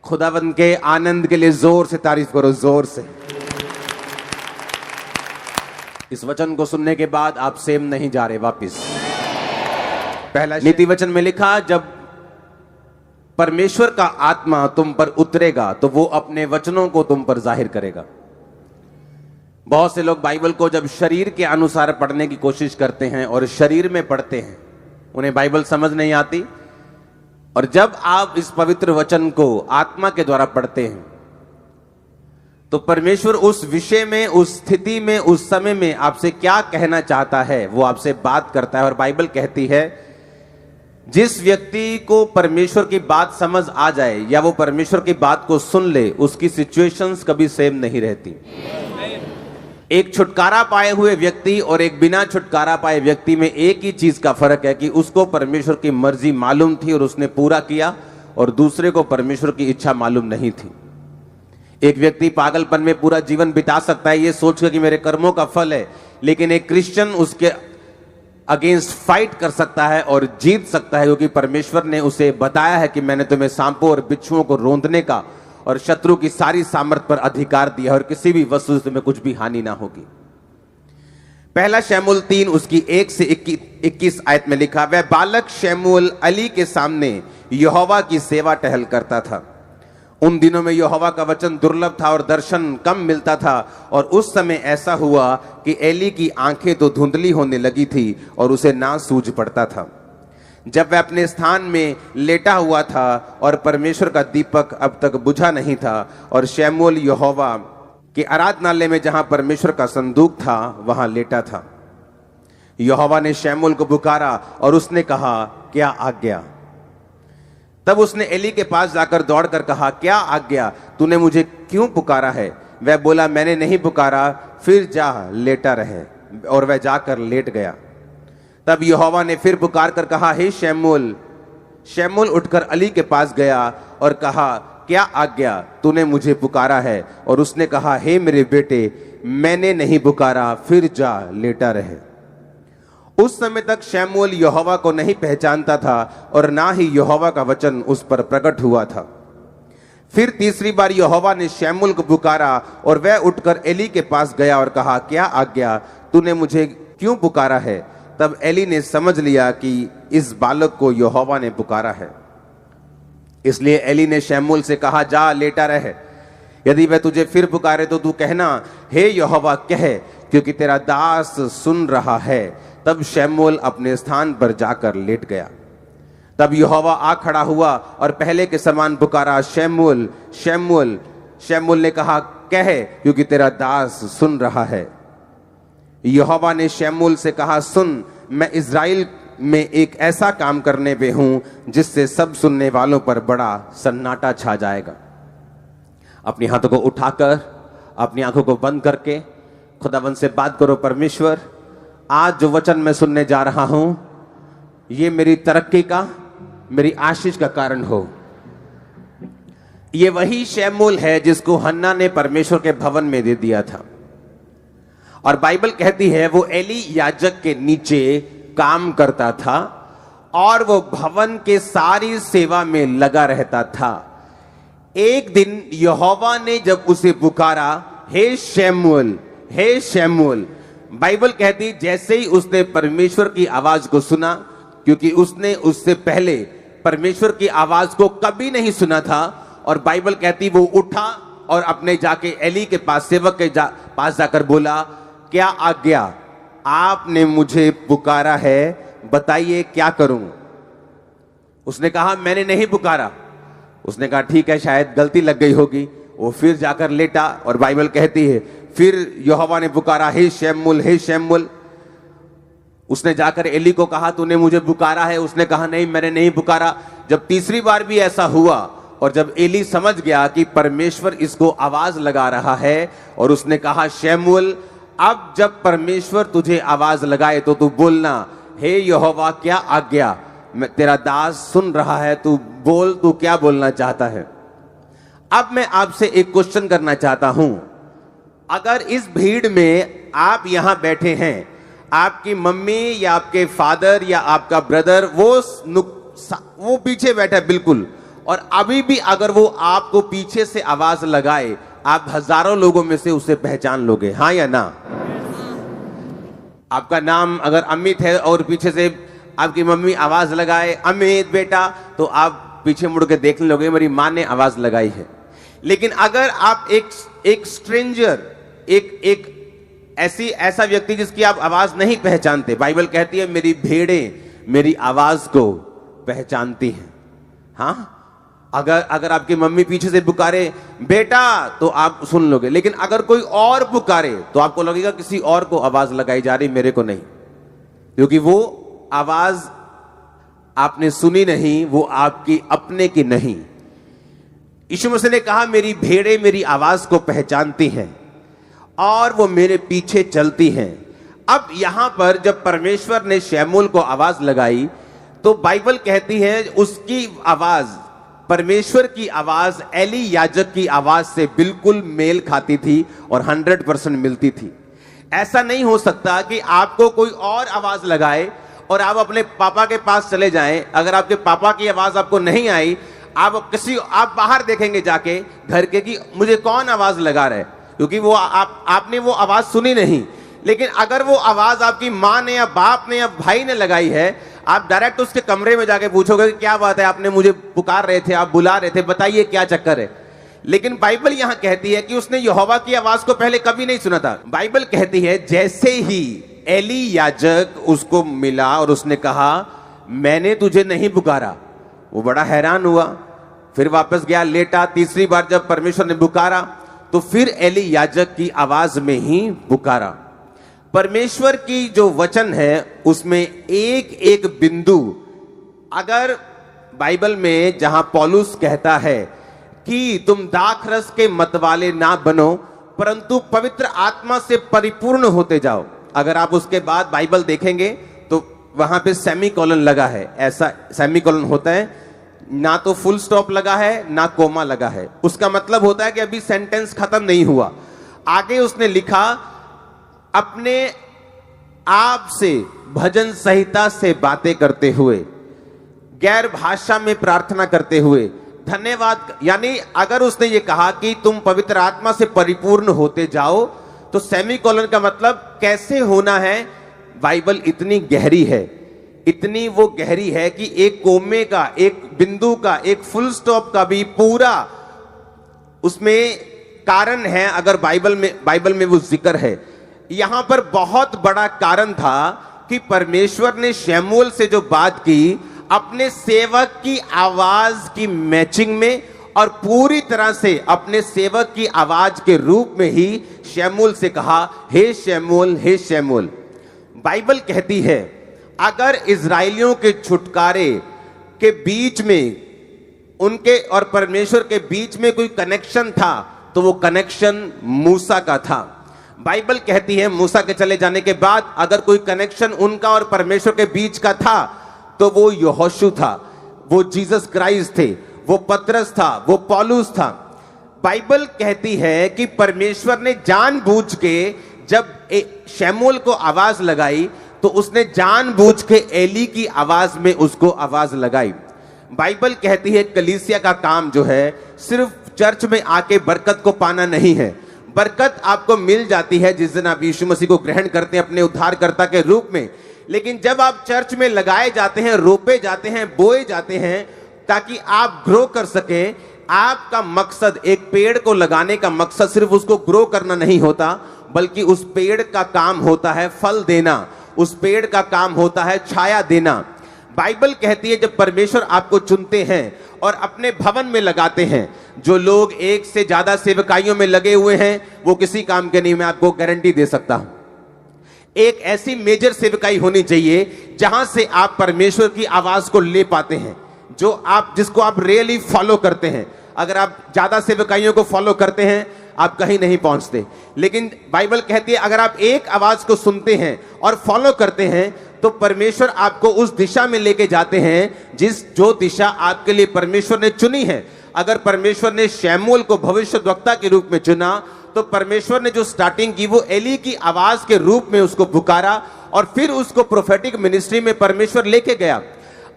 खुदावंद के आनंद के लिए जोर से तारीफ करो, जोर से। इस वचन को सुनने के बाद आप सेम नहीं जा रहे वापिस। पहला नीति वचन में लिखा, जब परमेश्वर का आत्मा तुम पर उतरेगा तो वो अपने वचनों को तुम पर जाहिर करेगा। बहुत से लोग बाइबल को जब शरीर के अनुसार पढ़ने की कोशिश करते हैं और शरीर में पढ़ते हैं, उन्हें बाइबल समझ नहीं आती। और जब आप इस पवित्र वचन को आत्मा के द्वारा पढ़ते हैं तो परमेश्वर उस विषय में, उस स्थिति में, उस समय में आपसे क्या कहना चाहता है वो आपसे बात करता है। और बाइबल कहती है जिस व्यक्ति को परमेश्वर की बात समझ आ जाए या वो परमेश्वर की बात को सुन ले, उसकी सिचुएशंस कभी सेम नहीं रहती। एक छुटकारा पाए हुए व्यक्ति और एक बिना छुटकारा पाए व्यक्ति में एक ही चीज का फर्क है कि उसको परमेश्वर की मर्जी मालूम थी और उसने पूरा किया, और दूसरे को परमेश्वर की इच्छा मालूम नहीं थी। एक व्यक्ति पागलपन में पूरा जीवन बिता सकता है ये सोचकर कि मेरे कर्मों का फल है, लेकिन एक क्रिश्चियन उसके अगेंस्ट फाइट कर सकता है और जीत सकता है, क्योंकि परमेश्वर ने उसे बताया है कि मैंने तुम्हें सांपों और बिच्छुओं को रोंदने का और शत्रु की सारी सामर्थ पर अधिकार दिया और किसी भी वस्तु से तुम्हें कुछ भी हानि ना होगी। पहला शमूएल 3 उसकी 1 से 21 आयत में लिखा, वह बालक शमूएल अली के सामने यहोवा की सेवा टहल करता था। उन दिनों में यहोवा का वचन दुर्लभ था और दर्शन कम मिलता था। और उस समय ऐसा हुआ कि एली की आंखें तो धुंधली होने लगी थी और उसे ना सूझ पड़ता था। जब वह अपने स्थान में लेटा हुआ था और परमेश्वर का दीपक अब तक बुझा नहीं था, और शमूएल यहोवा के आराधनालय में जहां परमेश्वर का संदूक था वहां लेटा था। यहोवा ने शमूएल को पुकारा और उसने कहा, क्या आज्ञा? तब उसने एली के पास जाकर दौड़कर कहा, क्या आज्ञा? तूने मुझे क्यों पुकारा है? वह बोला, मैंने नहीं पुकारा, फिर जा लेटा रहे। और वह जाकर लेट गया। तब यहोवा ने फिर पुकार कर कहा, हे शमूएल। शमूएल उठकर अली के पास गया और कहा, क्या आज्ञा? तूने मुझे पुकारा है। और उसने कहा, हे मेरे बेटे, मैंने नहीं पुकारा, फिर जा लेटा रहे। उस समय तक शमूएल यहोवा को नहीं पहचानता था और ना ही यहोवा का वचन उस पर प्रकट हुआ था। फिर तीसरी बार यहोवा ने शमूएल को पुकारा और वह उठकर एली के पास गया और कहा, क्या आज्ञा? तूने मुझे क्यों पुकारा है? तब एली ने समझ लिया कि इस बालक को यहोवा ने पुकारा है। इसलिए एली ने शमूएल से कहा, जा लेटा रहे। यदि वह तुझे फिर पुकारे तो तू कहना, हे यहोवा कह, क्योंकि तेरा दास सुन रहा है। तब शमूएल अपने स्थान पर जाकर लेट गया। तब यहोवा आ खड़ा हुआ और पहले के समान पुकारा, शमूएल, शमूएल। शमूएल ने कहा, कह, क्योंकि तेरा दास सुन रहा है। यहोवा ने शमूएल से कहा, सुन, मैं इज़राइल में एक ऐसा काम करने पे हूं जिससे सब सुनने वालों पर बड़ा सन्नाटा छा जाएगा। अपने हाथों को उठाकर, अपनी आंखों को बंद करके खुदावंद से बात करो, परमेश्वर, आज जो वचन मैं सुनने जा रहा हूं ये मेरी तरक्की का, मेरी आशीष का कारण हो। ये वही शमूएल है जिसको हन्ना ने परमेश्वर के भवन में दे दिया था। और बाइबल कहती है वो एली याजक के नीचे काम करता था और वो भवन के सारी सेवा में लगा रहता था। एक दिन यहोवा ने जब उसे पुकारा, हे शमूएल, हे शमूएल, बाइबल कहती जैसे ही उसने परमेश्वर की आवाज को सुना, क्योंकि उसने उससे पहले परमेश्वर की आवाज को कभी नहीं सुना था, और बाइबल कहती वो उठा और अपने जाके एली के पास, सेवक के पास जाकर बोला, क्या आज्ञा? आपने मुझे पुकारा है, बताइए क्या करूं? उसने कहा, मैंने नहीं पुकारा। उसने कहा, ठीक है, शायद गलती लग गई होगी। वो फिर जाकर लेटा और बाइबल कहती है फिर यहोवा ने पुकारा, हे शमूएल, हे शमूएल। उसने जाकर एली को कहा, तूने मुझे पुकारा है? उसने कहा, नहीं, मैंने नहीं पुकारा। जब तीसरी बार भी ऐसा हुआ और जब एली समझ गया कि परमेश्वर इसको आवाज लगा रहा है, और उसने कहा, शमूएल, अब जब परमेश्वर तुझे आवाज लगाए तो तू बोलना, हे यहोवा, क्या आज्ञा? मैं तेरा दास सुन रहा है, तू बोल, तू क्या बोलना चाहता है? अब मैं आपसे एक क्वेश्चन करना चाहता हूं। अगर इस भीड़ में आप यहां बैठे हैं, आपकी मम्मी या आपके फादर या आपका ब्रदर वो पीछे बैठा है बिल्कुल, और अभी भी अगर वो आपको पीछे से आवाज लगाए, आप हजारों लोगों में से उसे पहचान लोगे, हाँ या ना? आपका नाम अगर अमित है और पीछे से आपकी मम्मी आवाज लगाए अमित बेटा, तो आप पीछे मुड़ के देख लोगे मेरी मां ने आवाज लगाई है। लेकिन अगर आप एक स्ट्रेंजर, एक ऐसा व्यक्ति जिसकी आप आवाज नहीं पहचानते, बाइबल कहती है मेरी भेड़ें मेरी आवाज को पहचानती हैं। हाँ, अगर आपकी मम्मी पीछे से पुकारे बेटा तो आप सुन लोगे, लेकिन अगर कोई और पुकारे तो आपको लगेगा किसी और को आवाज लगाई जा रही, मेरे को नहीं, क्योंकि वो आवाज आपने सुनी नहीं, वो आपकी अपने की नहीं। यीशु मसीह ने कहा मेरी भेड़ें मेरी आवाज को पहचानती हैं और वो मेरे पीछे चलती हैं। अब यहां पर जब परमेश्वर ने शमूएल को आवाज लगाई तो बाइबल कहती है उसकी आवाज, परमेश्वर की आवाज एली याजक की आवाज से बिल्कुल मेल खाती थी और 100% मिलती थी। ऐसा नहीं हो सकता कि आपको कोई और आवाज लगाए और आप अपने पापा के पास चले जाएं। अगर आपके पापा की आवाज आपको नहीं आई, आप बाहर देखेंगे जाके घर के कि मुझे कौन आवाज लगा रहा है, क्योंकि वो आपने वो आवाज सुनी नहीं। लेकिन अगर वो आवाज आपकी माँ ने या बाप ने या भाई ने लगाई है, आप डायरेक्ट उसके कमरे में जाके पूछोगे कि क्या बात है, आपने मुझे पुकार रहे थे, आप बुला रहे थे, बताइए क्या चक्कर है। लेकिन बाइबल यहां कहती है कि उसने यहोवा की आवाज को पहले कभी नहीं सुना था। बाइबल कहती है जैसे ही एली याजक उसको मिला और उसने कहा मैंने तुझे नहीं पुकारा, वो बड़ा हैरान हुआ, फिर वापस गया, लेटा। तीसरी बार जब परमेश्वर ने पुकारा तो फिर एली याजक की आवाज में ही पुकारा। परमेश्वर की जो वचन है उसमें एक एक बिंदु, अगर बाइबल में जहां पौलुस कहता है कि तुम दाखरस के मतवाले ना बनो परंतु पवित्र आत्मा से परिपूर्ण होते जाओ, अगर आप उसके बाद बाइबल देखेंगे तो वहां पे सेमीकोलन लगा है। ऐसा सेमीकोलन होता है, ना तो फुल स्टॉप लगा है ना कोमा लगा है। उसका मतलब होता है कि अभी सेंटेंस खत्म नहीं हुआ। आगे उसने लिखा अपने आप से भजन संहिता से बातें करते हुए, गैर भाषा में प्रार्थना करते हुए, धन्यवाद। यानी अगर उसने ये कहा कि तुम पवित्र आत्मा से परिपूर्ण होते जाओ, तो सेमीकोलन का मतलब कैसे होना है। बाइबल इतनी गहरी है, इतनी वो गहरी है कि एक कोमे का, एक बिंदु का, एक फुल स्टॉप का भी पूरा उसमें कारण है। अगर बाइबल में वो जिक्र है, यहां पर बहुत बड़ा कारण था कि परमेश्वर ने शमूएल से जो बात की अपने सेवक की आवाज की मैचिंग में और पूरी तरह से अपने सेवक की आवाज के रूप में ही शमूएल से कहा हे शमूएल, हे शमूएल। बाइबल कहती है अगर इजराइलियों के छुटकारे के बीच में, उनके और परमेश्वर के बीच में कोई कनेक्शन था तो वो कनेक्शन मूसा का था। बाइबल कहती है मूसा के चले जाने के बाद अगर कोई कनेक्शन उनका और परमेश्वर के बीच का था तो वो यहोशू था, वो जीसस क्राइस्ट थे, वो पतरस था, वो पौलुस था। बाइबल कहती है कि परमेश्वर ने जानबूझ के जब शमूएल को आवाज लगाई तो उसने जानबूझ के एली की आवाज में उसको आवाज लगाई। बाइबल कहती है कलीसिया का काम जो है सिर्फ चर्च में आके बरकत को पाना नहीं है। बरकत आपको मिल जाती है जिस दिन आप यीशु मसीह को ग्रहण करते हैं अपने उद्धारकर्ता के रूप में। लेकिन जब आप चर्च में लगाए जाते हैं, रोपे जाते हैं, बोए जाते हैं ताकि आप ग्रो कर सकें, आपका मकसद, एक पेड़ को लगाने का मकसद सिर्फ उसको ग्रो करना नहीं होता, बल्कि उस पेड़ का काम होता है फल देना, उस पेड़ का काम होता है छाया देना। बाइबल कहती है जब परमेश्वर आपको चुनते हैं और अपने भवन में लगाते हैं, जो लोग एक से ज्यादा सेवकाइयों में लगे हुए हैं वो किसी काम के नहीं, मैं आपको गारंटी दे सकता हूं। एक ऐसी मेजर सेवकाई होनी चाहिए जहां से आप परमेश्वर की आवाज को ले पाते हैं, जिसको आप रियली फॉलो करते हैं। अगर आप ज्यादा सेवकाइयों को फॉलो करते हैं आप कहीं नहीं पहुंचते। लेकिन बाइबल कहती है अगर आप एक आवाज को सुनते हैं और फॉलो करते हैं तो परमेश्वर आपको उस दिशा में लेके जाते हैं जो दिशा आपके लिए परमेश्वर ने चुनी है। अगर परमेश्वर ने शमूएल को भविष्यद्वक्ता के रूप में चुना तो परमेश्वर ने जो स्टार्टिंग की वो एली की आवाज के रूप में उसको पुकारा और फिर उसको प्रोफेटिक मिनिस्ट्री में परमेश्वर लेके गया।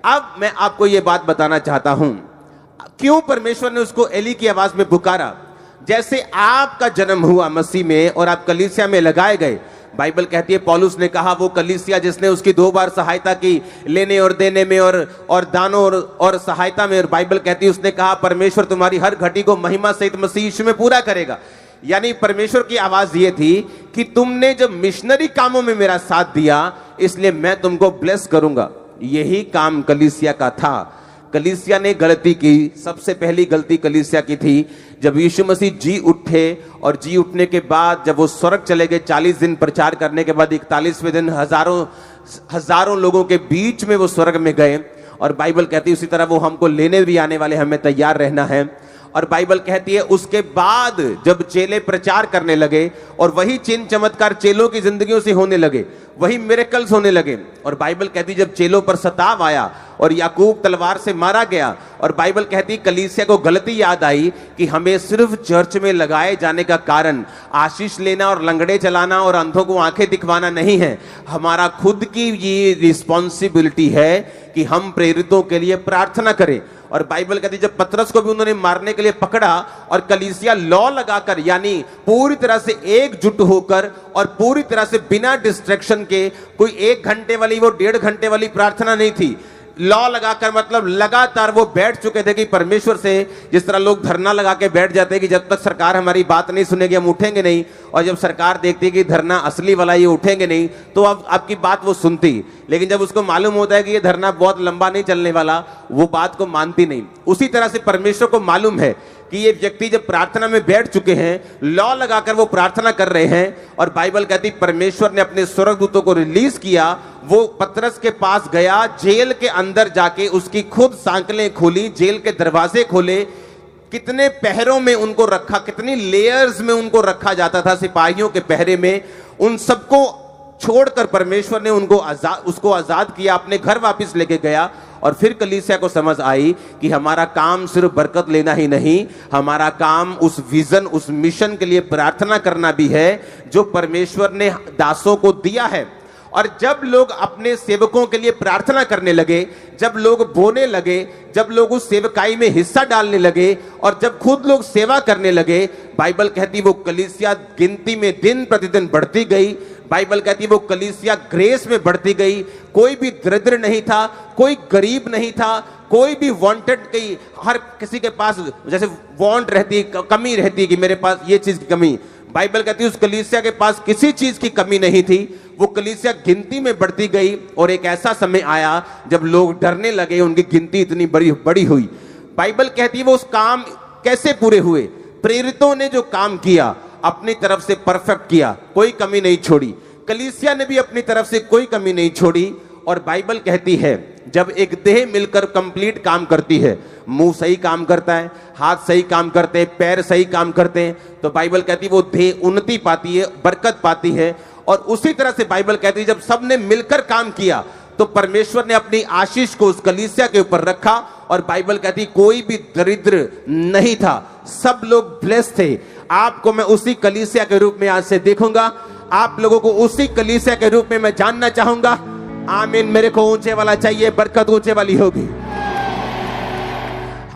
अब मैं आपको यह बात बताना चाहता हूं, क्यों परमेश्वर ने उसको एली की आवाज में पुकारा? जैसे आपका जन्म हुआ मसीह में और आप कलीसिया में लगाए गए, बाइबल कहती है, पौलुस ने कहा वो कलीसिया जिसने उसकी 2 बार सहायता की लेने और देने में और दानों और सहायता में, और बाइबल कहती है उसने कहा परमेश्वर तुम्हारी हर घटी को महिमा सहित मसीह यीशु में पूरा करेगा। यानी परमेश्वर की आवाज ये थी कि तुमने जब मिशनरी कामों में मेरा साथ दिया इसलिए मैं तुमको ब्लेस करूंगा। यही काम कलीसिया का था। कलीसिया ने गलती की, सबसे पहली गलती कलीसिया की थी जब यीशु मसीह जी उठे, और जी उठने के बाद जब वो स्वर्ग चले गए, 40 दिन प्रचार करने के बाद 41वें दिन हजारों लोगों के बीच में वो स्वर्ग में गए, और बाइबल कहती है उसी तरह वो हमको लेने भी आने वाले, हमें तैयार रहना है। और बाइबल कहती है उसके बाद जब चेले प्रचार करने लगे और वही चिन्ह चमत्कार चेलों की जिंदगियों से होने लगे, वही मिरेकल्स होने लगे, और बाइबल कहती जब चेलों पर सताव आया और याकूब तलवार से मारा गया, और बाइबल कहती कलीसिया को गलती याद आई कि हमें सिर्फ चर्च में लगाए जाने का कारण आशीष लेना और लंगड़े चलाना और अंधों को आंखें दिखवाना नहीं है। हमारा खुद की ये रिस्पॉन्सिबिलिटी है कि हम प्रेरितों के लिए प्रार्थना करें। और बाइबल कहती जब पतरस को भी उन्होंने मारने के लिए पकड़ा और कलीसिया लॉ लगाकर, यानी पूरी तरह से एकजुट होकर और पूरी तरह से बिना डिस्ट्रैक्शन के, कोई 1 घंटे वाली वो 1.5 घंटे वाली प्रार्थना नहीं थी, लॉ लगाकर, मतलब लगातार वो बैठ चुके थे कि परमेश्वर से, जिस तरह लोग धरना लगा के बैठ जाते हैं कि जब तक सरकार हमारी बात नहीं सुनेगी हम उठेंगे नहीं, और जब सरकार देखती है कि धरना असली वाला ये उठेंगे नहीं तो अब आपकी बात वो सुनती, लेकिन जब उसको मालूम होता है कि ये धरना बहुत लंबा नहीं चलने वाला, वो बात को मानती नहीं। उसी तरह से परमेश्वर को मालूम है कि ये व्यक्ति जब प्रार्थना में बैठ चुके हैं, लॉ लगाकर वो प्रार्थना कर रहे हैं, और बाइबल कहती परमेश्वर ने अपने स्वर्गदूतों को रिलीज किया। वो पतरस के पास गया, जेल के अंदर जाके उसकी खुद सांकलें खोली, जेल के दरवाजे खोले, कितने पहरों में उनको रखा, कितनी लेयर्स में उनको रखा जाता था सिपाहियों के पहरे में, उन सबको छोड़कर परमेश्वर ने उसको आजाद किया, अपने घर वापस लेके गया। और फिर कलीसिया को समझ आई कि हमारा काम सिर्फ बरकत लेना ही नहीं, हमारा काम उस विजन, उस मिशन के लिए प्रार्थना करना भी है जो परमेश्वर ने दासों को दिया है। और जब लोग अपने सेवकों के लिए प्रार्थना करने लगे, जब लोग बोने लगे, जब लोग उस सेवकाई में हिस्सा डालने लगे, और जब खुद लोग सेवा करने लगे, बाइबल कहती वो कलीसिया गिनती में दिन प्रतिदिन बढ़ती गई। बाइबल कहती वो कलीसिया ग्रेस में बढ़ती गई। कोई भी दरिद्र नहीं था, कोई गरीब नहीं था, कोई भी वांटेड, की हर किसी के पास जैसे वांट रहती, कमी रहती कि मेरे पास ये चीज की कमी, बाइबल कहती उस कलीसिया के पास किसी चीज की कमी नहीं थी। वो कलीसिया गिनती में बढ़ती गई, और एक ऐसा समय आया जब लोग डरने लगे, उनकी गिनती इतनी बड़ी हुई। बाइबल कहती है वो उस काम कैसे पूरे हुए, प्रेरितों ने जो काम किया अपनी तरफ से परफेक्ट किया, कोई कमी नहीं छोड़ी। कलीसिया ने भी अपनी तरफ से कोई कमी नहीं छोड़ी। और बाइबल कहती है जब एक देह मिलकर कंप्लीट काम करती है, मुंह सही काम करता है, हाथ सही काम करते हैं, पैर सही काम करते हैं, तो बाइबल कहती है वो देह उन्नति पाती है, बरकत पाती है। और उसी तरह से बाइबल कहती है जब सबने मिलकर काम किया तो परमेश्वर ने अपनी आशीष को उस कलीसिया के ऊपर रखा। और बाइबल कहती कोई भी दरिद्र नहीं था, सब लोग ब्लेस्ड थे। आपको मैं उसी कलीसिया के रूप में आज से देखूंगा, आप लोगों को उसी कलीसिया के रूप में मैं जानना चाहूंगा। आमीन। मेरे को ऊंचे वाला चाहिए, बरकत ऊंचे वाली होगी।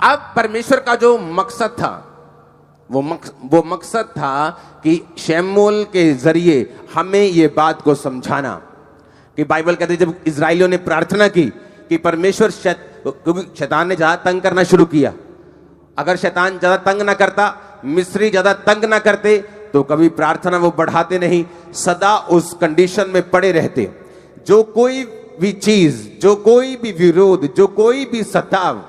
अब परमेश्वर का जो मकसद था वो मकसद था कि शमूएल के जरिए हमें ये बात को समझाना कि बाइबल कहते जब इजराइलियों ने प्रार्थना की कि परमेश्वर, क्योंकि शैतान ने ज्यादा तंग करना शुरू किया, अगर शैतान ज्यादा तंग ना करता, मिस्री ज्यादा तंग ना करते, तो कभी प्रार्थना वो बढ़ाते नहीं, सदा उस कंडीशन में पड़े रहते। जो कोई भी चीज, जो कोई भी विरोध, जो कोई भी सताव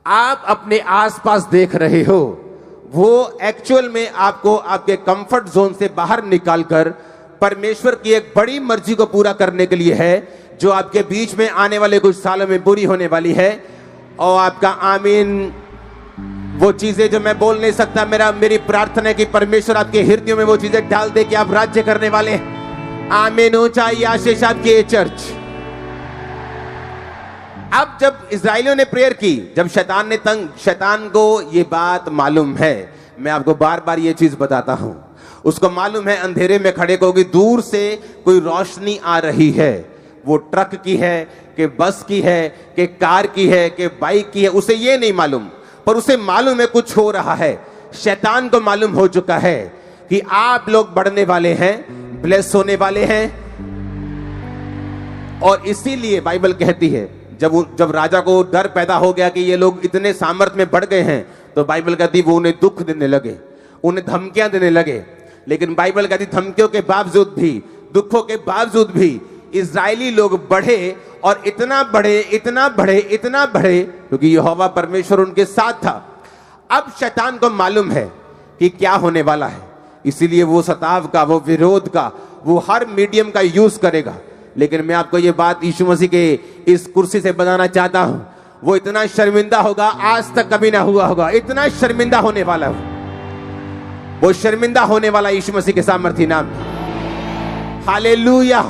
आप अपने आसपास देख रहे हो, वो एक्चुअल में आपको आपके कंफर्ट जोन से बाहर निकालकर परमेश्वर की एक बड़ी मर्जी को पूरा करने के लिए है, जो आपके बीच में आने वाले कुछ सालों में पूरी होने वाली है। और आपका आमीन। वो चीजें जो मैं बोल नहीं सकता, मेरी प्रार्थना है कि परमेश्वर आपके हृदयों में वो चीजें डाल दे कि आप राज्य करने वाले हैं। आमीन। ऊंचाई आशीष आपकी ये चर्च। अब जब इजराइलियों ने प्रेयर की, जब शैतान को ये बात मालूम है, मैं आपको बार बार ये चीज बताता हूं, उसको मालूम है अंधेरे में खड़े को कि दूर से कोई रोशनी आ रही है, वो ट्रक की है कि बस की है कि कार की है कि बाइक की है, उसे ये नहीं मालूम, पर उसे मालूम है कुछ हो रहा है। शैतान को मालूम हो चुका है कि आप लोग बढ़ने वाले हैं, ब्लेस होने वाले हैं। और इसीलिए बाइबल कहती है जब राजा को डर पैदा हो गया कि ये लोग इतने सामर्थ्य में बढ़ गए हैं, तो बाइबल कहती वो उन्हें दुख देने लगे, उन्हें धमकियां देने लगे। लेकिन बाइबल कहती धमकियों के बावजूद भी, दुखों के बावजूद भी इजरायली लोग बढ़े, और इतना बढ़े, इतना बढ़े, इतना बढ़े, क्योंकि यहोवा परमेश्वर उनके साथ था। अब शैतान को मालूम है कि क्या होने वाला है, इसीलिए वो सताव का, वो विरोध का, वो हर मीडियम का यूज करेगा। लेकिन मैं आपको ये बात यीशु मसीह के इस कुर्सी से बताना चाहता हूं, वो इतना शर्मिंदा होगा, आज तक कभी ना हुआ होगा, इतना शर्मिंदा होने वाला है। वो शर्मिंदा होने वाला यीशु मसीह के सामर्थी नाम। हालेलुया।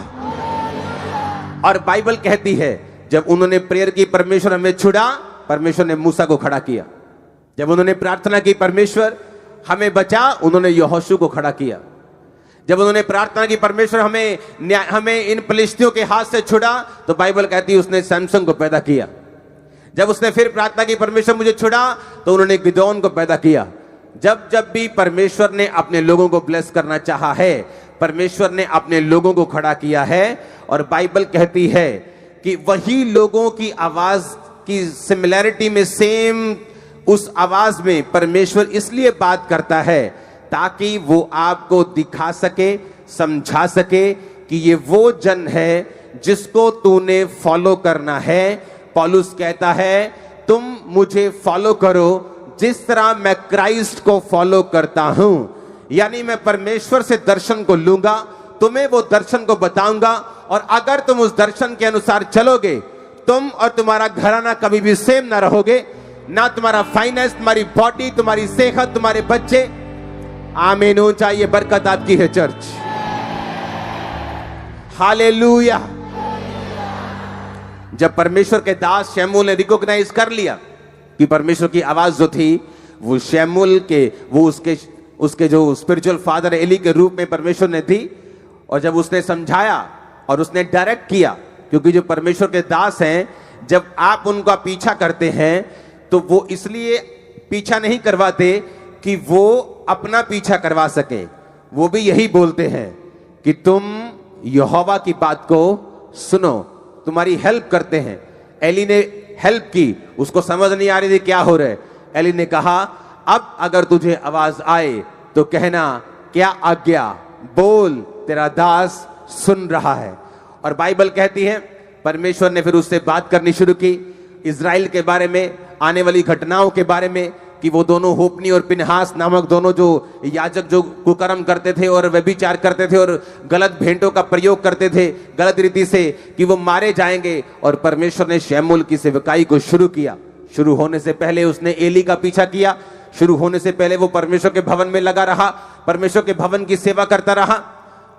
और बाइबल कहती है जब उन्होंने प्रेयर की, परमेश्वर हमें छुड़ा, परमेश्वर ने मूसा को खड़ा किया। जब उन्होंने प्रार्थना की परमेश्वर हमें बचा, उन्होंने यहोशू को खड़ा किया। जब उन्होंने प्रार्थना की परमेश्वर हमें इन फलिश्तियों के हाथ से छुड़ा, तो बाइबल कहती है उसने सैमसन को पैदा किया। जब उसने फिर प्रार्थना की परमेश्वर मुझे छुड़ा, तो उन्होंने गिदोन को पैदा किया। जब जब भी परमेश्वर ने अपने लोगों को ब्लेस करना चाहा है, परमेश्वर ने अपने लोगों को खड़ा किया है। और बाइबल कहती है कि वही लोगों की आवाज की सिमिलैरिटी में, सेम उस आवाज में परमेश्वर इसलिए बात करता है ताकि वो आपको दिखा सके, समझा सके कि ये वो जन है जिसको तूने फॉलो करना है। पौलुस कहता है तुम मुझे फॉलो करो जिस तरह मैं क्राइस्ट को फॉलो करता हूं। यानी मैं परमेश्वर से दर्शन को लूंगा, तुम्हें वो दर्शन को बताऊंगा, और अगर तुम उस दर्शन के अनुसार चलोगे, तुम और तुम्हारा घराना कभी भी सेम ना रहोगे, ना तुम्हारा फाइनेंस, तुम्हारी बॉडी, तुम्हारी सेहत, तुम्हारे बच्चे। आमीन हो चाहिए, बरकत आपकी है चर्च। हालेलुया। जब परमेश्वर के दास शमूएल ने रिकॉग्नाइज कर लिया कि परमेश्वर की आवाज जो थी वो शमूएल के, वो उसके जो स्पिरिचुअल फादर एली के रूप में परमेश्वर ने थी, और जब उसने समझाया और उसने डायरेक्ट किया, क्योंकि जो परमेश्वर के दास हैं, जब आप उनका पीछा करते हैं तो वो इसलिए पीछा नहीं करवाते कि वो अपना पीछा करवा सके, वो भी यही बोलते हैं कि तुम यहोवा की बात को सुनो, तुम्हारी हेल्प करते हैं। एली ने हेल्प की, उसको समझ नहीं आ रही थी क्या हो रहा है। एली ने कहा अब अगर तुझे आवाज आए तो कहना क्या आज्ञा, बोल, तेरा दास सुन रहा है। और बाइबल कहती है परमेश्वर ने फिर उससे बात करनी शुरू की इजराइल के बारे में, आने वाली घटनाओं के बारे में, कि वो दोनों होपनी और पिनहास नामक दोनों जो याजक जो कुकर्म करते थे और व्यभिचार करते थे और गलत भेंटों का प्रयोग करते थे गलत रीति से, कि वो मारे जाएंगे। और परमेश्वर ने शमूएल की सेवकाई को शुरू किया। शुरू होने से पहले उसने एली का पीछा किया, शुरू होने से पहले वो परमेश्वर के भवन में लगा रहा, परमेश्वर के भवन की सेवा करता रहा।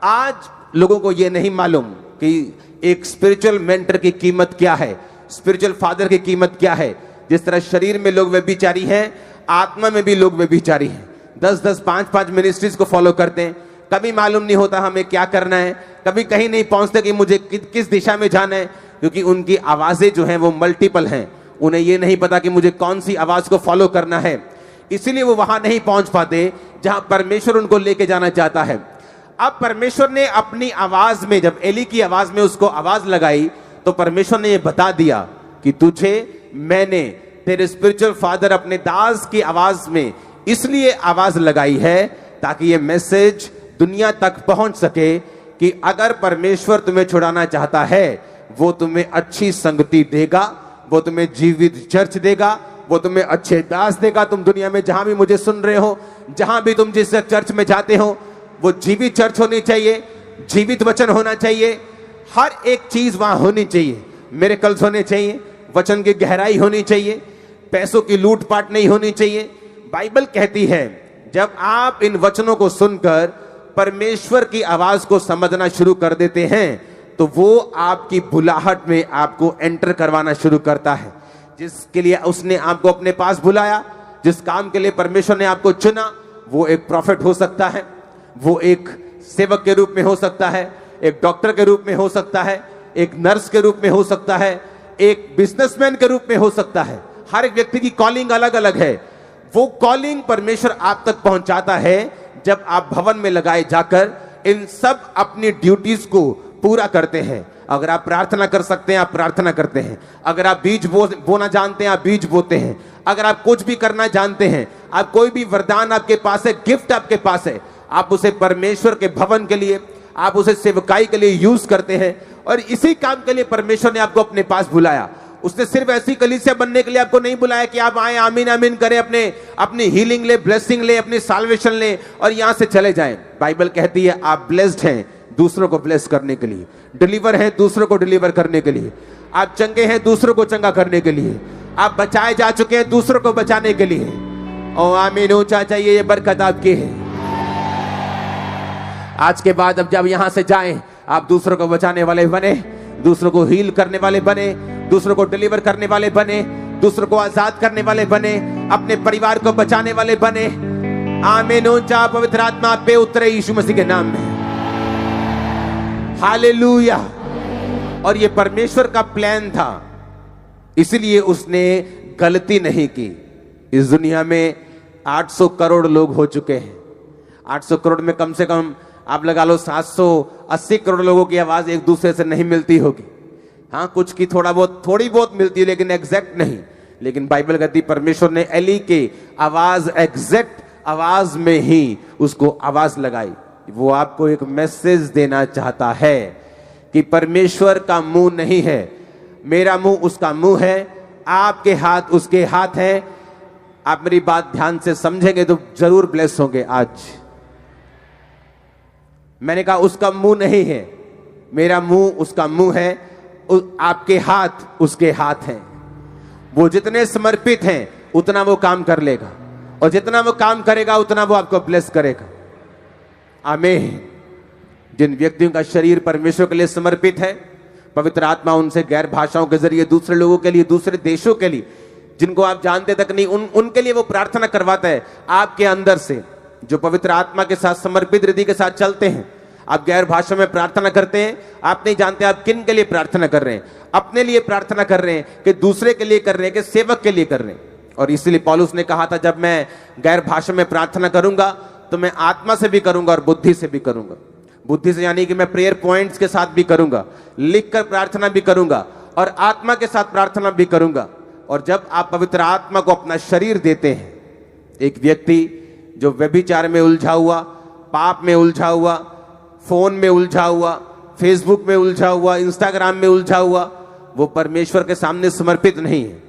आज लोगों को यह नहीं मालूम कि एक स्पिरिचुअल मेंटर की कीमत क्या है, स्पिरिचुअल फादर की कीमत क्या है। जिस तरह शरीर में लोग व्यभिचारी हैं, आत्मा में भी लोग व्यभिचारी हैं। 10-10, 5-5 मिनिस्ट्रीज को फॉलो करते हैं, कभी मालूम नहीं होता हमें क्या करना है, कभी कहीं नहीं पहुंचते कि मुझे किस दिशा में जाना है, क्योंकि उनकी आवाजें जो हैं वो मल्टीपल हैं। उन्हें ये नहीं पता कि मुझे कौन सी आवाज को फॉलो करना है, इसीलिए वो वहां नहीं पहुंच पाते जहां परमेश्वर उनको लेके जाना चाहता है। अब परमेश्वर ने अपनी आवाज में, जब एली की आवाज में उसको आवाज लगाई, तो परमेश्वर ने ये बता दिया कि तुझे मैंने, तेरे स्पिरिचुअल फादर अपने दास की आवाज में इसलिए आवाज लगाई है ताकि ये मैसेज दुनिया तक पहुंच सके कि अगर परमेश्वर तुम्हें छुड़ाना चाहता है, वो तुम्हें अच्छी संगति देगा, वो तुम्हें जीवित चर्च देगा, वो तुम्हें अच्छे दास देगा। तुम दुनिया में जहां भी मुझे सुन रहे हो, जहां भी तुम जिस चर्च में जाते हो, वो जीवित चर्च होनी चाहिए, जीवित वचन होना चाहिए, हर एक चीज वहां होनी चाहिए। मिरेकल्स होने चाहिए, वचन की गहराई होनी चाहिए, पैसों की लूटपाट नहीं होनी चाहिए। बाइबल कहती है जब आप इन वचनों को सुनकर परमेश्वर की आवाज को समझना शुरू कर देते हैं, तो वो आपकी बुलाहट में आपको एंटर करवाना शुरू करता है। जिसके लिए उसने आपको अपने पास बुलाया, जिस काम के लिए परमेश्वर ने आपको चुना, वो एक प्रॉफिट हो सकता है, वो एक सेवक के रूप में हो सकता है, एक डॉक्टर के रूप में हो सकता है, एक नर्स के रूप में हो सकता है, एक बिजनेसमैन के रूप में हो सकता है। हर एक व्यक्ति की कॉलिंग अलग अलग है। वो कॉलिंग परमेश्वर आप तक पहुंचाता है जब आप भवन में लगाए जाकर इन सब अपनी ड्यूटीज को पूरा करते हैं। अगर आप प्रार्थना कर सकते हैं, आप प्रार्थना करते हैं। अगर आप बीज बोना जानते हैं, आप बीज बोते हैं। अगर आप कुछ भी करना जानते हैं, आप कोई भी वरदान आपके पास है, गिफ्ट आपके पास है, आप उसे परमेश्वर के भवन के लिए, आप उसे सेवकाई के लिए यूज करते हैं। और इसी काम के लिए परमेश्वर ने आपको अपने पास बुलाया। उसने सिर्फ ऐसी कलीसिया बनने के लिए आपको नहीं बुलाया कि आप आए, आमीन आमीन करें, अपनी हीलिंग ले, ब्लेसिंग ले, अपनी साल्वेशन ले और यहां से चले जाएं। बाइबल कहती है आप ब्लेस्ड हैं दूसरों को ब्लेस करने के लिए, डिलीवर हैं दूसरों को डिलीवर करने के लिए, आप चंगे हैं दूसरों को चंगा करने के लिए, आप बचाए जा चुके हैं दूसरों को बचाने के लिए। ओ आमीन, ऊंचा चाहिए, ये बरकत आपकी है। आज के बाद अब जब यहां से जाएं, आप दूसरों को बचाने वाले बने, दूसरों को हील करने वाले बने, दूसरों को डिलीवर करने वाले बने, दूसरों को आजाद करने वाले बने, अपने परिवार को बचाने वाले बने। आमीन, ऊंचा, पवित्र आत्मा पे उतरे यीशु मसीह के नाम में। हालेलुया। और ये परमेश्वर का प्लान था, इसलिए उसने गलती नहीं की। इस दुनिया में 800 करोड़ लोग हो चुके हैं। 800 करोड़ में कम से कम आप लगा लो 780 करोड़ लोगों की आवाज एक दूसरे से नहीं मिलती होगी। हाँ, कुछ की थोड़ी बहुत मिलती है, लेकिन एग्जैक्ट नहीं। लेकिन बाइबल कहती परमेश्वर ने एली के आवाज, एग्जैक्ट आवाज में ही उसको आवाज लगाई। वो आपको एक मैसेज देना चाहता है कि परमेश्वर का मुंह नहीं है, मेरा मुंह उसका मुंह है, आपके हाथ उसके हाथ हैं। आप मेरी बात ध्यान से समझेंगे तो जरूर ब्लेस होंगे। आज मैंने कहा उसका मुंह नहीं है, मेरा मुंह उसका मुंह है, आपके हाथ उसके हाथ हैं। वो जितने समर्पित हैं उतना वो काम कर लेगा, और जितना वो काम करेगा उतना वो आपको ब्लेस करेगा। आमीन। जिन व्यक्तियों का शरीर परमेश्वर के लिए समर्पित है, पवित्र आत्मा उनसे गैर भाषाओं के जरिए दूसरे लोगों के लिए, दूसरे देशों के लिए, जिनको आप जानते तक नहीं, उनके लिए वो प्रार्थना करवाता है आपके अंदर से। जो पवित्र आत्मा के साथ समर्पित हृदय के साथ चलते हैं, आप गैर भाषा में प्रार्थना करते हैं, आप नहीं जानते आप किन के लिए प्रार्थना कर रहे हैं। अपने लिए प्रार्थना कर रहे हैं कि दूसरे के लिए कर रहे हैं कि सेवक के लिए कर रहे हैं। और इसलिए पौलुस ने कहा था, जब मैं गैर भाषा में प्रार्थना करूंगा तो मैं आत्मा से भी करूंगा और बुद्धि से भी करूंगा। बुद्धि से यानी कि मैं प्रेयर पॉइंट्स के साथ भी करूंगा, लिखकर प्रार्थना भी करूंगा, और आत्मा के साथ प्रार्थना भी करूंगा। और जब आप पवित्र आत्मा को अपना शरीर देते हैं, एक व्यक्ति जो व्यभिचार में उलझा हुआ, पाप में उलझा हुआ, फोन में उलझा हुआ, फेसबुक में उलझा हुआ, इंस्टाग्राम में उलझा हुआ, वो परमेश्वर के सामने समर्पित नहीं है।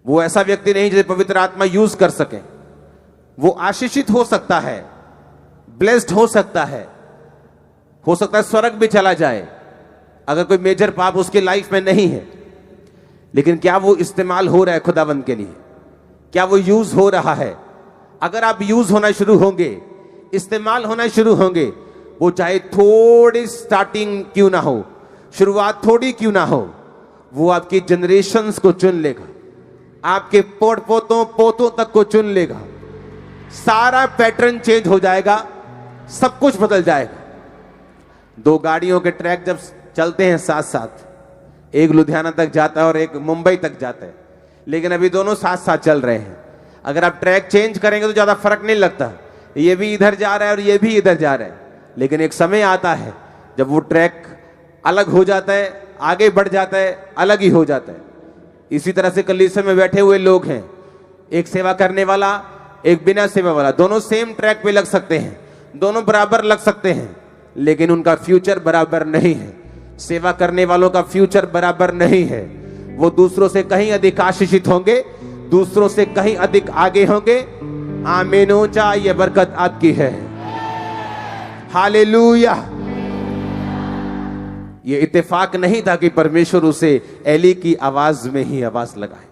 वो ऐसा व्यक्ति नहीं जिसे पवित्र आत्मा यूज कर सके। वो आशीषित हो सकता है, ब्लेस्ड हो सकता है स्वर्ग भी चला जाए अगर कोई मेजर पाप उसकी लाइफ में नहीं है। लेकिन क्या वो इस्तेमाल हो रहा है खुदावंद के लिए? क्या वो यूज हो रहा है? अगर आप यूज होना शुरू होंगे, इस्तेमाल होना शुरू होंगे, वो चाहे थोड़ी स्टार्टिंग क्यों ना हो, शुरुआत थोड़ी क्यों ना हो, वो आपकी जनरेशंस को चुन लेगा, आपके पोतों तक को चुन लेगा। सारा पैटर्न चेंज हो जाएगा, सब कुछ बदल जाएगा। दो गाड़ियों के ट्रैक जब चलते हैं साथ साथ, एक लुधियाना तक जाता है और एक मुंबई तक जाता है, लेकिन अभी दोनों साथ साथ चल रहे हैं। अगर आप ट्रैक चेंज करेंगे तो ज्यादा फर्क नहीं लगता, ये भी इधर जा रहा है और ये भी इधर जा रहा है। लेकिन एक समय आता है जब वो ट्रैक अलग हो जाता है, आगे बढ़ जाता है, अलग ही हो जाता है। इसी तरह से कलीसिया में बैठे हुए लोग हैं, एक सेवा करने वाला, एक बिना सेवा वाला, दोनों सेम ट्रैक पे लग सकते हैं, दोनों बराबर लग सकते हैं, लेकिन उनका फ्यूचर बराबर नहीं है। सेवा करने वालों का फ्यूचर बराबर नहीं है। वो दूसरों से कहीं अधिक आशीषित होंगे, दूसरों से कहीं अधिक आगे होंगे। आमीन, ऊंचा, ये बरकत आपकी है। हालेलुया। ये इत्तेफाक नहीं था कि परमेश्वर उसे एली की आवाज में ही आवाज लगाए।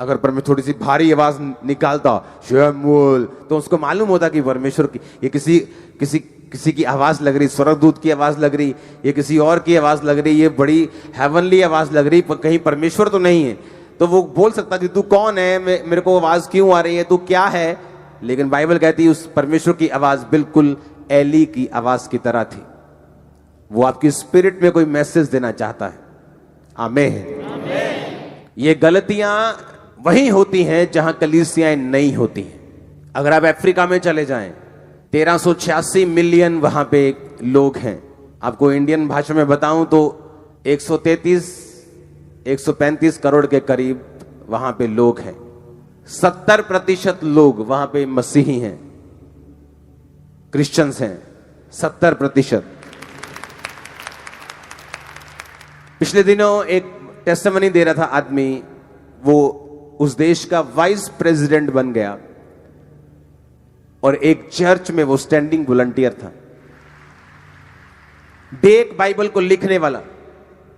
अगर परमेश्वर थोड़ी सी भारी आवाज निकालता, शमूएल, तो उसको मालूम होता कि परमेश्वर की ये किसी की आवाज लग रही, स्वर्गदूत की आवाज लग रही, ये किसी और की आवाज लग रही, ये बड़ी हेवनली आवाज लग रही, पर कहीं परमेश्वर तो नहीं है। तो वो बोल सकता कि तू कौन है, मेरे को आवाज क्यों आ रही है, तू क्या है? लेकिन बाइबल कहती है उस परमेश्वर की आवाज बिल्कुल एली की आवाज की तरह थी। वो आपकी स्पिरिट में कोई मैसेज देना चाहता है। आमीन। ये गलतियां वहीं होती हैं जहां कलीसियाएं नहीं होती हैं। अगर आप अफ्रीका में चले जाएं, 1386 मिलियन वहां पे लोग हैं। आपको इंडियन भाषा में बताऊं तो 135 करोड़ के करीब वहां पे लोग हैं। 70% लोग वहां पे मसीही हैं, क्रिश्चियंस हैं, 70%। पिछले दिनों एक टेस्टिमनी दे रहा था आदमी, वो उस देश का वाइस प्रेसिडेंट बन गया और एक चर्च में वो स्टैंडिंग वॉलंटियर था। डेक बाइबल को लिखने वाला।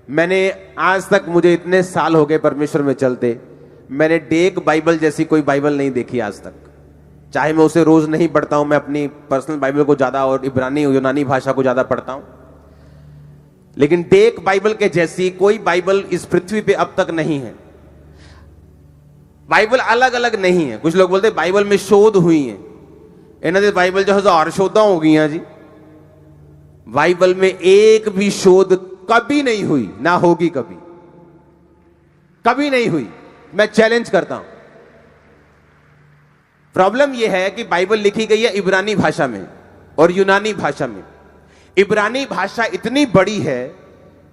मैंने आज तक, मुझे इतने साल हो गए परमेश्वर में चलते, मैंने डेक बाइबल जैसी कोई बाइबल नहीं देखी आज तक। चाहे मैं उसे रोज नहीं पढ़ता हूं, मैं अपनी पर्सनल बाइबल को ज्यादा और इब्रानी यूनानी भाषा को ज्यादा पढ़ता हूं, लेकिन डेक बाइबल के जैसी कोई बाइबल इस पृथ्वी पे अब तक नहीं है। बाइबल अलग अलग नहीं है। कुछ लोग बोलते हैं बाइबल में शोध हुई है। इन्हों ने बाइबल जो 1000 शोधा हो गई हैं जी। बाइबल में एक भी शोध कभी नहीं हुई, ना होगी कभी, कभी नहीं हुई। मैं चैलेंज करता हूं। प्रॉब्लम यह है कि बाइबल लिखी गई है इब्रानी भाषा में और यूनानी भाषा में। इब्रानी भाषा इतनी बड़ी है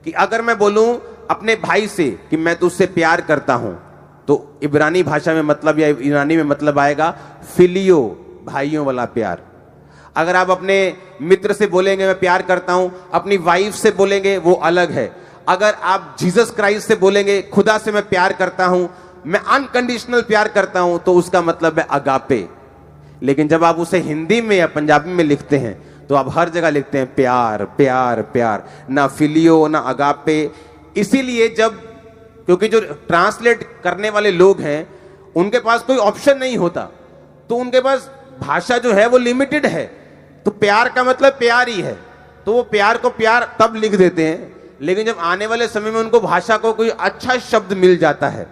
कि अगर मैं बोलूं अपने भाई से कि मैं तुझसे प्यार करता हूं, तो इब्रानी भाषा में मतलब या यूनानी में मतलब आएगा फिलियो, भाइयों वाला प्यार। अगर आप अपने मित्र से बोलेंगे मैं प्यार करता हूं, अपनी वाइफ से बोलेंगे वो अलग है। अगर आप जीसस क्राइस्ट से बोलेंगे खुदा से मैं प्यार करता हूं, मैं अनकंडीशनल प्यार करता हूं, तो उसका मतलब है अगापे। लेकिन जब आप उसे हिंदी में या पंजाबी में लिखते हैं तो आप हर जगह लिखते हैं प्यार प्यार प्यार, ना फिलियो ना अगापे। इसीलिए क्योंकि जो ट्रांसलेट करने वाले लोग हैं उनके पास कोई ऑप्शन नहीं होता, तो उनके पास भाषा जो है वो लिमिटेड है। तो प्यार का मतलब प्यार ही है, तो वो प्यार को प्यार तब लिख देते हैं। लेकिन जब आने वाले समय में उनको भाषा को कोई अच्छा शब्द मिल जाता है,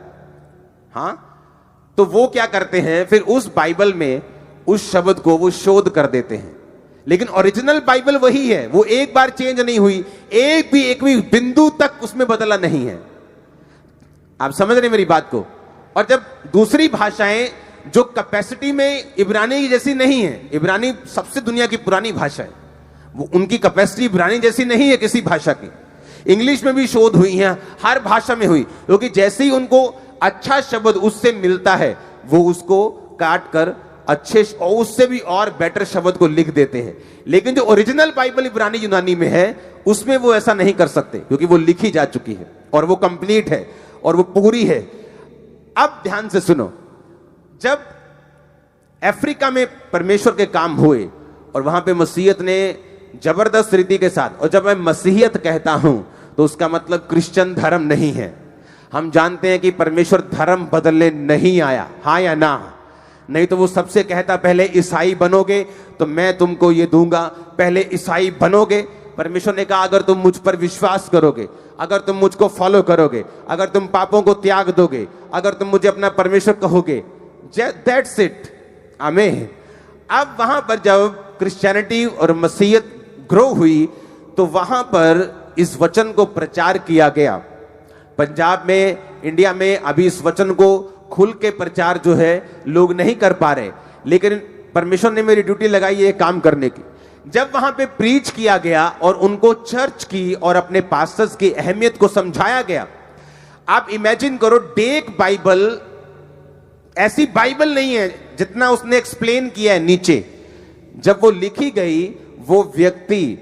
हाँ, तो वो क्या करते हैं, फिर उस बाइबल में उस शब्द को वो शोध कर देते हैं। लेकिन ओरिजिनल बाइबल वही है, वो एक बार चेंज नहीं हुई, एक भी बिंदु तक उसमें बदला नहीं है। आप समझ रहे मेरी बात को। और जब दूसरी भाषाएं जो कैपेसिटी में इब्रानी जैसी नहीं है, इब्रानी सबसे दुनिया की पुरानी भाषा है, वो उनकी कैपेसिटी इब्रानी जैसी नहीं है किसी भाषा की। इंग्लिश में भी शोध हुई है, हर भाषा में हुई, क्योंकि जैसे ही उनको अच्छा शब्द उससे मिलता है वो उसको काट कर अच्छे और उससे भी और बेटर शब्द को लिख देते हैं। लेकिन जो ओरिजिनल बाइबल इब्रानी यूनानी में है उसमें वो ऐसा नहीं कर सकते, क्योंकि वो लिखी जा चुकी है और वो कंप्लीट है और वो पूरी है। अब ध्यान से सुनो, जब अफ्रीका में परमेश्वर के काम हुए और वहां पे मसीहत ने जबरदस्त रीति के साथ, और जब मैं मसीहियत कहता हूं तो उसका मतलब क्रिश्चियन धर्म नहीं है। हम जानते हैं कि परमेश्वर धर्म बदलने नहीं आया, हाँ या ना? नहीं तो वो सबसे कहता पहले ईसाई बनोगे तो मैं तुमको ये दूंगा, पहले ईसाई बनोगे। परमेश्वर ने कहा अगर तुम मुझ पर विश्वास करोगे, अगर तुम मुझको फॉलो करोगे, अगर तुम पापों को त्याग दोगे, अगर तुम मुझे अपना परमेश्वर कहोगे, दैट्स इट, आमीन। अब वहां पर जब क्रिश्चियनिटी और मसीहत ग्रो हुई तो वहां पर इस वचन को प्रचार किया गया। पंजाब में, इंडिया में अभी इस वचन को खुल के प्रचार जो है लोग नहीं कर पा रहे, लेकिन परमेश्वर ने मेरी ड्यूटी लगाई है काम करने की। जब वहां पे प्रीच किया गया और उनको चर्च की और अपने पास्टर्स की अहमियत को समझाया गया। आप इमेजिन करो, डेक बाइबल ऐसी बाइबल नहीं है जितना उसने एक्सप्लेन किया है नीचे। जब वो लिखी गई, वो व्यक्ति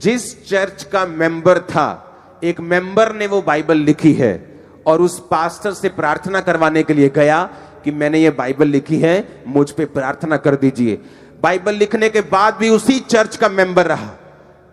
जिस चर्च का मेंबर था, एक मेंबर ने वो बाइबल लिखी है और उस पास्टर से प्रार्थना करवाने के लिए गया कि मैंने ये बाइबल लिखी है, मुझ पे प्रार्थना कर दीजिए। बाइबल लिखने के बाद भी उसी चर्च का मेंबर रहा।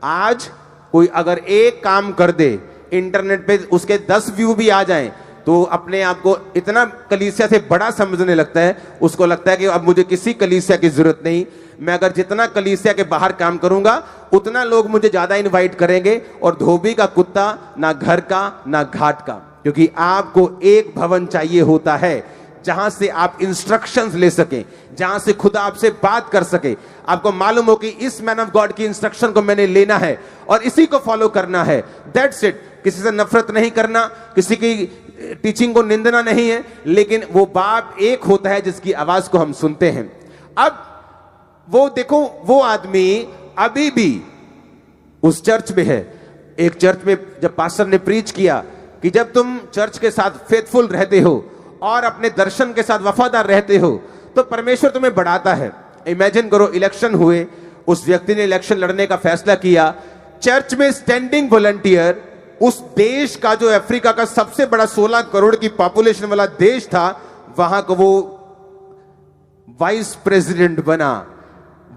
आज कोई अगर एक काम कर दे, इंटरनेट पे उसके 10 व्यू भी आ जाएं, तो अपने आप को इतना कलीसिया से बड़ा समझने लगता है। उसको लगता है कि अब मुझे किसी कलीसिया की जरूरत नहीं, मैं अगर जितना कलीसिया के बाहर काम करूंगा उतना लोग मुझे ज्यादा इनवाइट करेंगे, और धोबी का कुत्ता ना घर का ना घाट का। क्योंकि आपको एक भवन चाहिए होता है जहां से आप इंस्ट्रक्शंस ले सके, जहां से खुदा आपसे बात कर सके। आपको मालूम हो कि इस मैन ऑफ गॉड की इंस्ट्रक्शन को मैंने लेना है और इसी को फॉलो करना है। That's it. किसी से नफरत नहीं करना, किसी की टीचिंग को निंदना नहीं है, लेकिन वो बाप एक होता है जिसकी आवाज को हम सुनते हैं। अब वो देखो, वो आदमी अभी भी उस चर्च में है। एक चर्च में जब पास्टर ने प्रीच किया कि जब तुम चर्च के साथ फेथफुल रहते हो और अपने दर्शन के साथ वफादार रहते हो तो परमेश्वर तुम्हें बढ़ाता है। इमेजिन करो, इलेक्शन हुए, उस व्यक्ति ने इलेक्शन लड़ने का फैसला किया, चर्च में स्टैंडिंग वॉलंटियर, उस देश का जो अफ्रीका का सबसे बड़ा 16 करोड़ की पॉपुलेशन वाला देश था, वहां को वो वाइस प्रेसिडेंट बना।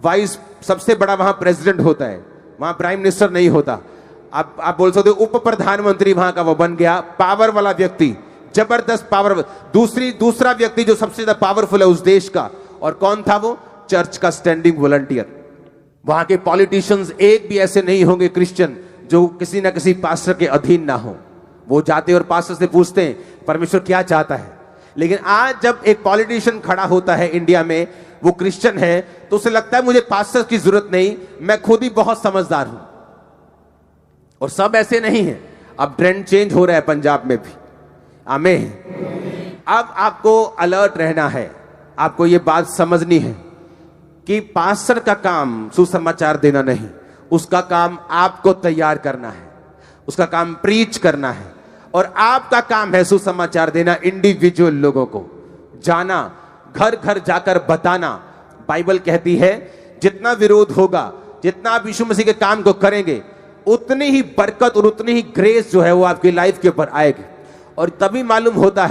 वाइस सबसे बड़ा वहां प्रेसिडेंट होता है, वहां प्राइम मिनिस्टर नहीं होता। आप बोल सकते हो उप प्रधानमंत्री वहां का वो बन गया, पावर वाला व्यक्ति, जबरदस्त पावर। दूसरा व्यक्ति जो सबसे ज्यादा पावरफुल है उस देश का, और कौन था वो? चर्च का स्टैंडिंग वॉलंटियर। वहां के पॉलिटिशियंस एक भी ऐसे नहीं होंगे क्रिश्चियन जो किसी ना किसी पास्टर के अधीन ना हो। वो जाते और पास्टर से पूछते हैं परमेश्वर क्या चाहता है। लेकिन आज जब एक पॉलिटिशियन खड़ा होता है इंडिया में, वो क्रिश्चियन है, तो उसे लगता है मुझे पास्टर की जरूरत नहीं, मैं खुद ही बहुत समझदार हूं। और सब ऐसे नहीं है, अब ट्रेंड चेंज हो रहा है पंजाब में भी। आमीन। अब आपको अलर्ट रहना है, आपको यह बात समझनी है कि पास्टर का काम सुसमाचार देना नहीं, उसका काम आपको तैयार करना है, उसका काम प्रीच करना है, और आपका काम है सुसमाचार देना, इंडिविजुअल लोगों को जाना, घर घर जाकर बताना। बाइबल कहती है जितना विरोध होगा, जितना आप यीशु मसीह के काम को करेंगे, उतनी ही बरकत और उतनी ही ग्रेस जो है वो आपकी लाइफ के ऊपर आएगी। और तभी मालूम होता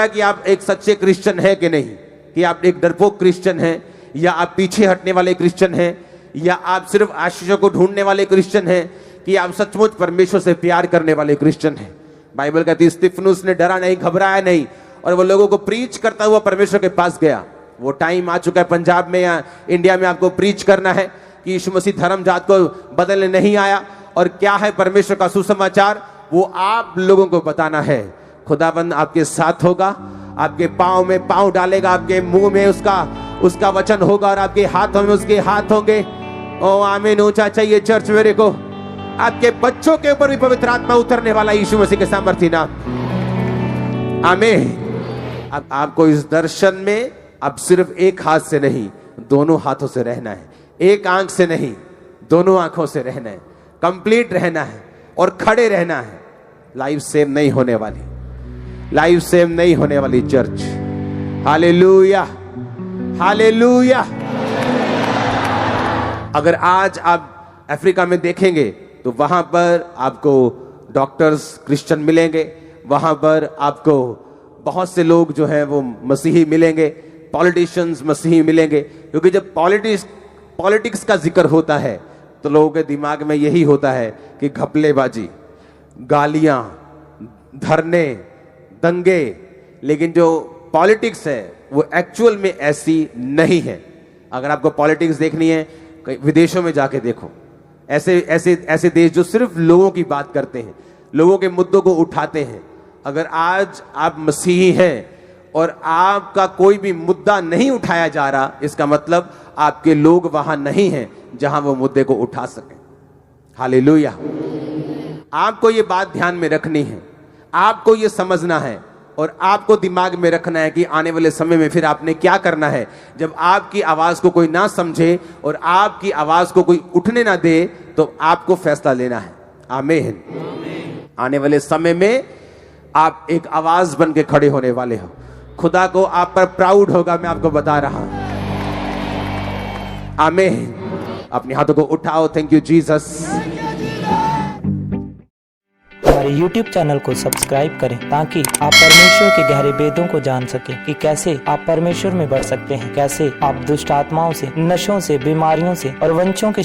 है कि आप एक सच्चे क्रिश्चियन है कि नहीं, कि आप एक डरपोक क्रिश्चियन हैं, या आप पीछे हटने वाले क्रिश्चियन हैं, या आप सिर्फ आशीषों को ढूंढने वाले क्रिश्चियन हैं, कि आप सचमुच परमेश्वर से प्यार करने वाले क्रिश्चियन हैं। बाइबल कहती है स्तिफनुस ने डरा नहीं, घबराया नहीं, और वो लोगों को प्रीच करता हुआ परमेश्वर के पास गया। वो टाइम आ चुका है पंजाब में या इंडिया में आपको प्रीच करना है कि यीशु मसीह धर्म जात को बदलने नहीं आया, और क्या है परमेश्वर का सुसमाचार, वो आप लोगों को बताना है। खुदाबंद आपके साथ होगा, आपके पांव में पांव डालेगा, आपके मुंह में उसका वचन होगा, और आपके हाथों में उसके हाथ होंगे। ओ आमीन। ऊंचा चाहिए चर्च मेरे को। आपके बच्चों के ऊपर भी पवित्र आत्मा उतरने वाला यीशु मसीह के सामर्थ्य नाम। आमीन। अब आपको इस दर्शन में अब सिर्फ एक हाथ से नहीं, दोनों हाथों से रहना है, एक आंख से नहीं, दोनों आंखों से रहना है, कंप्लीट रहना है और खड़े रहना है। लाइफ सेम नहीं होने वाली, लाइफ सेम नहीं होने वाली चर्च। Hallelujah, hallelujah. अगर आज आप अफ्रीका में देखेंगे तो वहां पर आपको डॉक्टर्स क्रिश्चियन मिलेंगे, वहां पर आपको बहुत से लोग जो हैं वो मसीही मिलेंगे, पॉलिटिशियंस मसीही मिलेंगे। क्योंकि जब पॉलिटिक्स का जिक्र होता है तो लोगों के दिमाग में यही होता है कि घपलेबाजी, गालियां, धरने, दंगे। लेकिन जो पॉलिटिक्स है वो एक्चुअल में ऐसी नहीं है। अगर आपको पॉलिटिक्स देखनी है, विदेशों में जाके देखो, ऐसे देश जो सिर्फ लोगों की बात करते हैं, लोगों के मुद्दों को उठाते हैं। अगर आज आप मसीही हैं और आपका कोई भी मुद्दा नहीं उठाया जा रहा, इसका मतलब आपके लोग वहां नहीं हैं जहां वो मुद्दे को उठा सकें। हालेलुया। आपको ये बात ध्यान में रखनी है, आपको ये समझना है, और आपको दिमाग में रखना है कि आने वाले समय में फिर आपने क्या करना है। जब आपकी आवाज को कोई ना समझे और आपकी आवाज को कोई उठने ना दे, तो आपको फैसला लेना है। आमीन। आने वाले समय में आप एक आवाज बन के खड़े होने वाले हो। खुदा को आप पर प्राउड होगा, मैं आपको बता रहा हूं। आमीन। अपने हाथों को उठाओ। Thank you Jesus. हमारे YouTube चैनल को सब्सक्राइब करें ताकि आप परमेश्वर के गहरे वेदों को जान सकें कि कैसे आप परमेश्वर में बढ़ सकते हैं, कैसे आप दुष्ट आत्माओं से, नशों से, बीमारियों से और वंशों के